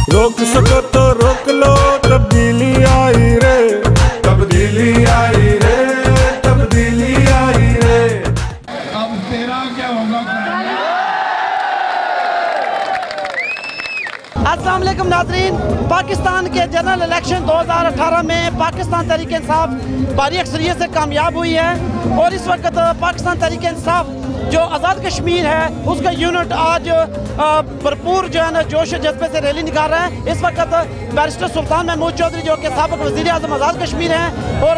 रोक सको तो रोक लो, तब्दीली आई रे, तब्दीली आई रे, तब्दीली आई रे। अब तेरा क्या होगा? अस्सलाम वालेकुम नाज़रीन, पाकिस्तान के जनरल इलेक्शन 2018 में पाकिस्तान तहरीक इंसाफ भारी अक्सरियत से कामयाब हुई है और इस वक्त पाकिस्तान तहरीक इंसाफ जो आज़ाद कश्मीर है उसका यूनिट आज भरपूर जो है ना जोश जज्बे से रैली निकाल रहा है। इस वक्त बैरिस्टर सुल्तान महमूद चौधरी जो कि साबिक़ वज़ीर आज़म आज़ाद कश्मीर हैं और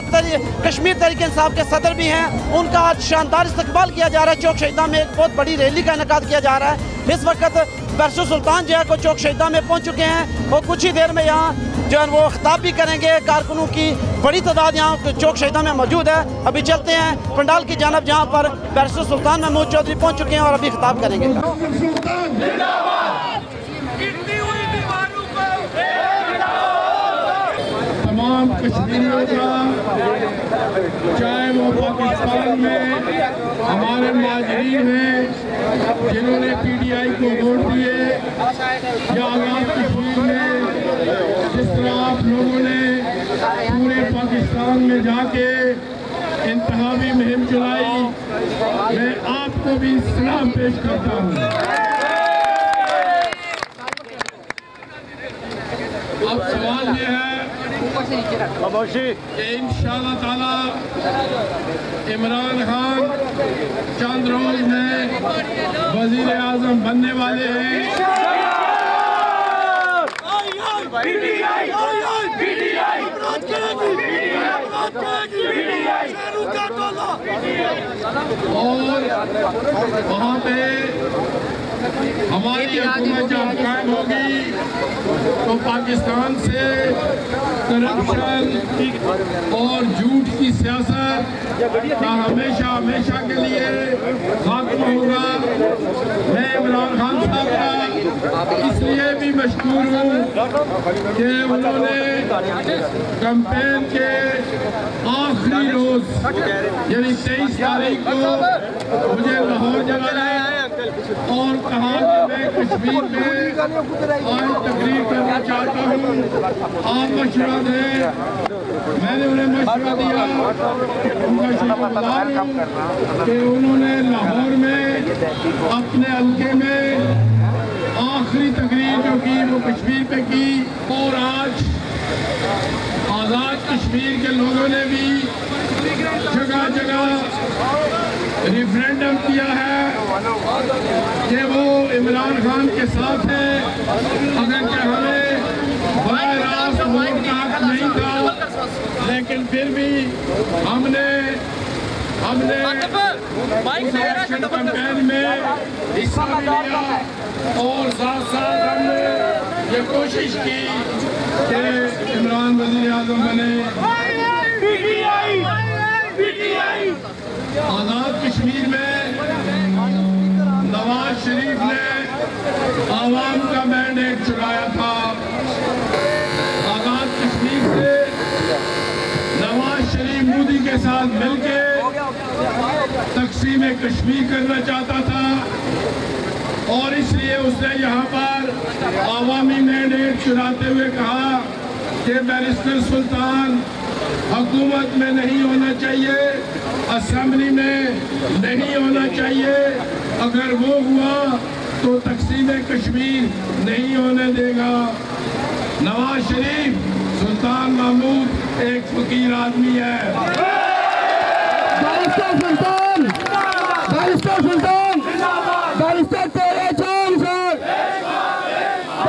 कश्मीर तहरीक इंसाफ के सदर भी हैं, उनका आज शानदार इस्तकबाल किया जा रहा है। चौक शहीदा में एक बहुत बड़ी रैली का इनेकाद किया जा रहा है। इस वक्त बैरिस्टर सुल्तान जो है को चौक शहीदा में पहुँच चुके हैं और कुछ ही देर में यहाँ जो है वो खिताब भी करेंगे। कारकुनों की बड़ी तादाद यहाँ चौक शहीदा में मौजूद है। अभी चलते हैं पंडाल की जानब जहाँ पर बैरिस्टर सुल्तान महमूद चौधरी पहुँच चुके हैं और अभी खिताब करेंगे। तमाम कश्मीरियों का, चाहे वो पाकिस्तान में हमारे माजरीन हैं जिन्होंने PTI को वोट दिए या आज़ाद कश्मीर में जिस तरह आप लोगों ने पूरे पाकिस्तान में जाके इंतखाबी मुहिम चलाई, मैं आपको भी सलाम पेश करता हूँ। अब सवाल ये है कि इंशाअल्लाह ताला इमरान खान चंद रोज में वजीर आजम बनने वाले हैं। और वहाँ पे हमारी हुकूमत जब कायम होगी तो पाकिस्तान से करप्शन और झूठ की सियासत का हमेशा के लिए खात्मा होगा। मैं इमरान खान साहब का इसलिए भी मशहूर हूँ कि उन्होंने कैंपेन के आखिरी रोज यानी 23 तारीख को मुझे लाहौर जलाया और कहा कि मैं कश्मीर में आज तकरीर करना चाहता हूँ, आप मशवरा दें। मैंने उन्हें मशवरा दिया, उनका शुक्रगुजार हूँ कि उन्होंने लाहौर में अपने हल्के में आखिरी तकरीर जो की वो कश्मीर पे की और आज आज़ाद कश्मीर के लोगों ने भी जगह जगह रेफरेंडम किया है कि वो इमरान खान के साथ है। अगर क्या हमें बड़ा रास्त वोट का हक नहीं था, लेकिन फिर भी हमने इलेक्शन कैंपेन में हिस्सा लिया और साथ साथ हमने ये कोशिश की कि इमरान वज़ीर आज़म बने। आज़ाद कश्मीर में नवाज शरीफ ने आवाम का मैंडेट चुराया था। आज़ाद कश्मीर से नवाज शरीफ मोदी के साथ मिलके तकसीम कश्मीर करना चाहता था और इसलिए उसने यहाँ पर आवामी मैंडेट चुराते हुए कहा कि बैरिस्टर सुल्तान हुकूमत में नहीं होना चाहिए, असेंबली में नहीं होना चाहिए। अगर वो हुआ तो तकसीम कश्मीर नहीं होने देगा। नवाज शरीफ सुल्तान महमूद एक फकीर आदमी है। बैरिस्टर सुल्तान, बैरिस्टर सुल्तान, बैरिस्टर तेरे जान सर।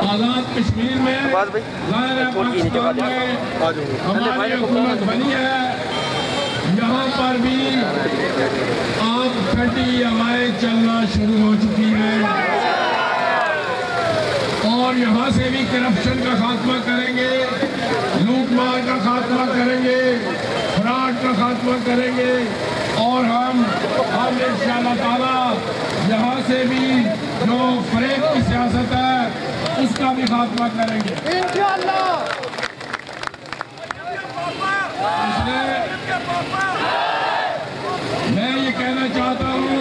आज़ाद कश्मीर में पाकिस्तान में हमारी हुकूमत बनी है, यहाँ पर भी आप छठी हवाएं चलना शुरू हो चुकी है और यहाँ से भी करप्शन का खात्मा करेंगे, लूटमार का खात्मा करेंगे, फ्रॉड का खात्मा करेंगे और हम इंशाअल्लाह ताला यहाँ से भी जो फरेब की सियासत है उसका भी खात्मा करेंगे इंशाअल्लाह। मैं ये कहना चाहता हूँ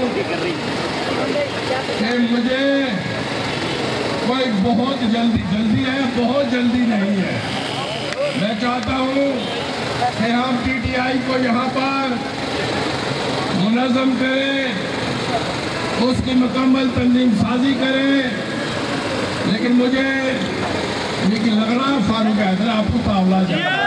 कि मुझे कोई बहुत जल्दी है, बहुत जल्दी नहीं है। मैं चाहता हूँ कि हम PTI को यहाँ पर मुनज़्ज़म करें, उसकी मुकम्मल तंजीम साजी करें। लेकिन मुझे लेकिन लग रहा है फारूक हैदर आपको तावला जाए।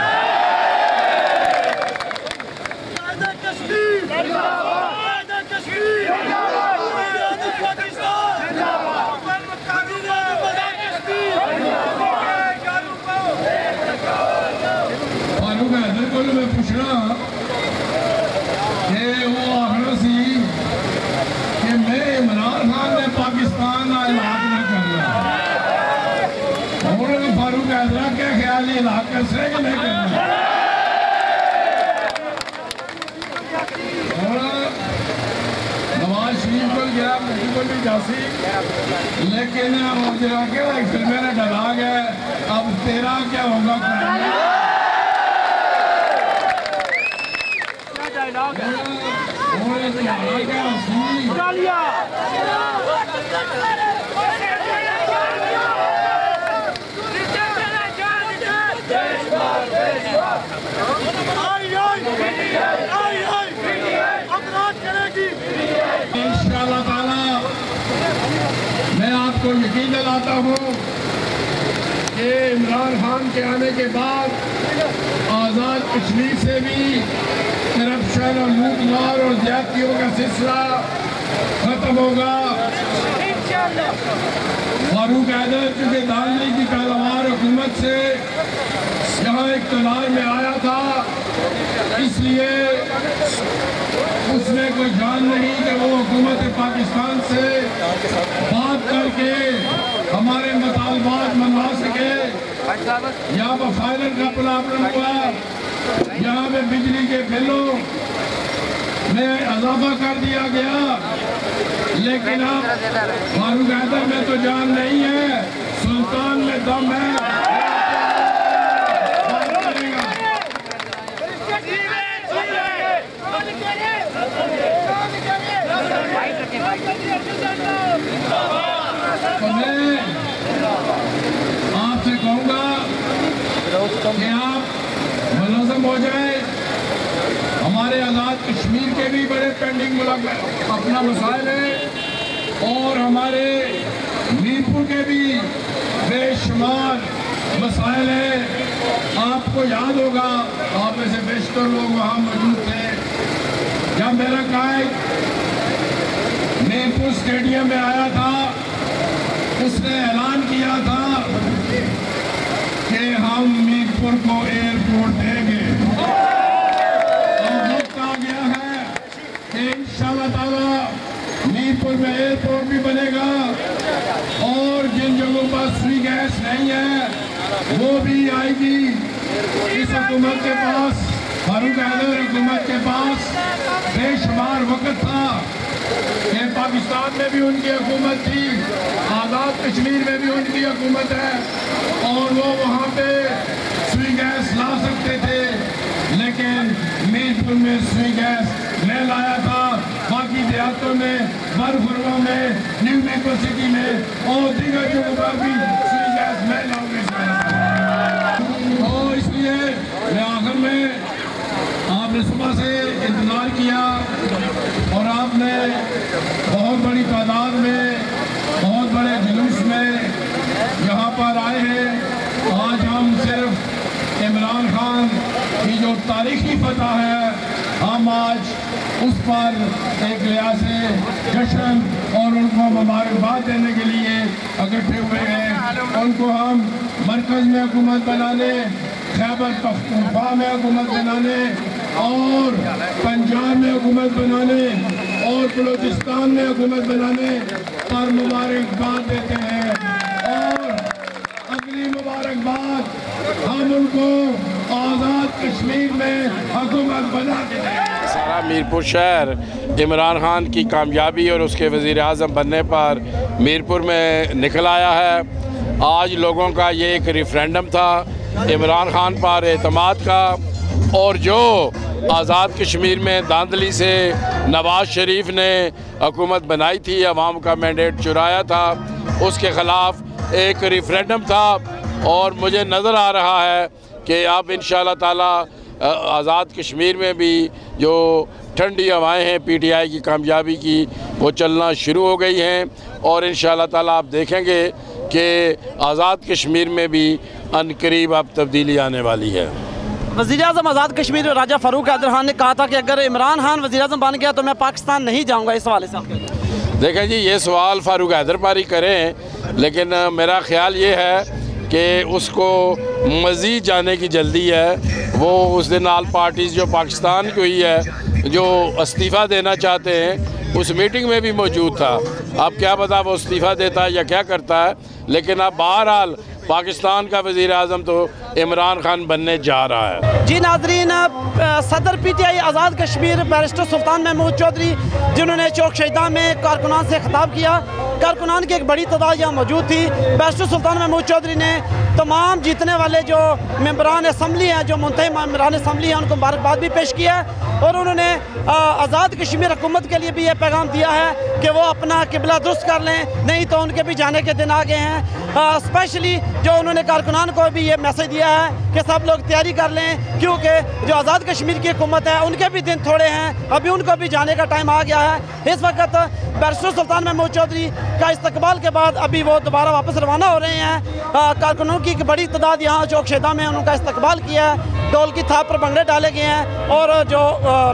फारूक हैदर को मैं पूछना कि वो आखना सी कि मैं इमरान खान ने पाकिस्तान का इलाज न करना। और फारूक हैदर क्या ख्याल है इलाज कैसे कि नहीं करना। नवाज शरीफ को गया, मुझे को भी जासी, लेकिन फिर मेरा डरा गया। अब तेरा क्या होगा? इंशाअल्लाह ताला मैं आपको यकीन दिलाता हूँ कि इमरान खान के आने के बाद आज़ाद कश्मीर से भी करप्शन और लूटमार और ज्यादतियों का सिलसिला खत्म होगा। फारूक हैदर चूँकि दानली की पैदावार हुकूमत से यहाँ इक़्तिदार में आया था, इसलिए उसमें कोई जान नहीं कि वो हुकूमत पाकिस्तान से बात करके हमारे मुतालबात मनवा सके। यहाँ पर फाइनल का प्रॉब्लम हुआ, यहाँ पे बिजली के बिलों में इजाफा कर दिया गया, लेकिन अब फारूक हैदर में तो जान नहीं है, सुल्तान में दम है। तो मैं आपसे कहूँगा कि आप मुलज़्ज़म हो जाए। हमारे आज़ाद कश्मीर के भी बड़े पेंडिंग अपना मसाइल है और हमारे मीरपुर के भी बेशुमार मसाइल हैं। आपको याद होगा, आप में से बेशतर लोग वहाँ मौजूद थे जब मेरा कायद मीरपुर स्टेडियम में आया था। उसने ऐलान किया था कि हम मीरपुर को एयरपोर्ट देंगे और वक्त आ गया है कि इंशाअल्लाह ताला मीरपुर में एयरपोर्ट भी बनेगा और जिन जगहों पर फ्री गैस नहीं है वो भी आएगी। इस हुकूमत के पास, फारूक हैदर हुकूमत के पास बेशुमार वक्त था कि पाकिस्तान में भी उनकी हुकूमत थी, आज़ाद कश्मीर में भी उनकी हुकूमत है और वो वहाँ पे सुई गैस ला सकते थे, लेकिन मीरपुर में सुई गैस नहीं लाया था। बाकी देहातों में, बरफुरवा में, न्यू मेक्सिको सिटी में और दीगर जगहों पर भी सुई गैस नहीं लाओगे। तो इसलिए मैं आखिर में आपने सुबह से इंतज़ार किया और आपने बहुत बड़ी तादाद में, बहुत बड़े जुलूस में यहाँ पर आए हैं। आज हम सिर्फ इमरान खान की जो तारीखी फतह है, हम आज उस पर एक लिहाज से जश्न और उनको मुबारकबाद देने के लिए इकट्ठे हुए हैं। उनको हम मरकज़ में हुकूमत बनाने, खैबर पख्तूनख्वा में हुकूमत बनाने और पंजाब में हुकूमत बनाने और बलूचिस्तान में हुकूमत बनाने पर मुबारकबाद देते हैं और अगली मुबारकबाद हम उनको आज़ाद कश्मीर में हुकूमत बना के देंगे। सारा मीरपुर शहर इमरान खान की कामयाबी और उसके वज़ीर आज़म बनने पर मीरपुर में निकल आया है। आज लोगों का ये एक रेफरेंडम था इमरान खान पर एतमाद का, और जो आज़ाद कश्मीर में धांधली से नवाज शरीफ ने हुकूमत बनाई थी, अवाम का मैंडेट चुराया था, उसके ख़िलाफ़ एक रेफरेंडम था और मुझे नज़र आ रहा है कि अब इंशाअल्लाह ताला आज़ाद कश्मीर में भी जो ठंडी हवाएं हैं PTI की कामयाबी की वो चलना शुरू हो गई हैं और इंशाअल्लाह ताला आप देखेंगे कि आज़ाद कश्मीर में भी अनकरीब अब तब्दीली आने वाली है। वज़ीर-ए-आज़म आज़ाद कश्मीर राजा फ़ारूक हैदर खान ने कहा था कि अगर इमरान खान वज़ीर-ए-आज़म बन गया तो मैं पाकिस्तान नहीं जाऊँगा। इस हवाले से आप देखें जी, ये सवाल फ़ारूक हैदर पर ही करें, लेकिन मेरा ख़्याल ये है कि उसको मज़ीद जाने की जल्दी है। वो उस दिन आल पार्टीज़ जो पाकिस्तान की हुई है जो इस्तीफ़ा देना चाहते हैं उस मीटिंग में भी मौजूद था। अब क्या पता वो इस्तीफ़ा देता है या क्या करता है, लेकिन अब बहरहाल पाकिस्तान का वज़ीर-ए-आज़म तो इमरान खान बनने जा रहा है। जी नाज़रीन, सदर PTI आज़ाद कश्मीर बैरिस्टर सुल्तान महमूद चौधरी जिन्होंने चौक शहीदा में कारकुनान से खिताब किया, कारकुनान की एक बड़ी तादाद यहाँ मौजूद थी। बैरिस्टर सुल्तान महमूद चौधरी ने तमाम जीतने वाले जो मेंबरान असम्बली हैं, जो मुंतखब मेंबरान असम्बली हैं, उनको मुबारकबाद भी पेश किया और उन्होंने आज़ाद कश्मीर हुकूमत के लिए भी ये पैगाम दिया है कि वो अपना किबला दुरुस्त कर लें, नहीं तो उनके भी जाने के दिन आ गए हैं। स्पेशली जो उन्होंने कारकुनान को भी ये मैसेज दिया है कि सब लोग तैयारी कर लें, क्योंकि जो आज़ाद कश्मीर की हुकूमत है उनके भी दिन थोड़े हैं, अभी उनको भी जाने का टाइम आ गया है। इस वक्त बैरिस्टर सुल्तान महमूद चौधरी का इस्तकबाल के बाद अभी वो दोबारा वापस रवाना हो रहे हैं। कारकुनों की एक बड़ी तादाद यहाँ चौक शहीदा में उनका इस्तकबाल किया है, ढोल की थाप पर भंगड़े डाले गए हैं और जो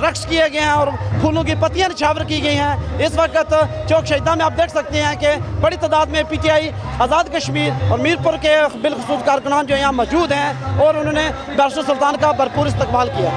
रक्स किए गए हैं और फूलों की पत्तियाँ निछावर की गई हैं। इस वक्त चौक शहीदा में आप देख सकते हैं कि बड़ी तादाद में PTI आज़ाद कश्मीर और मीरपुर के बिलखुसूस कारकुनान जो यहाँ मौजूद हैं और उन्होंने बैरिस्टर सुल्तान का भरपूर इस्तकबाल किया।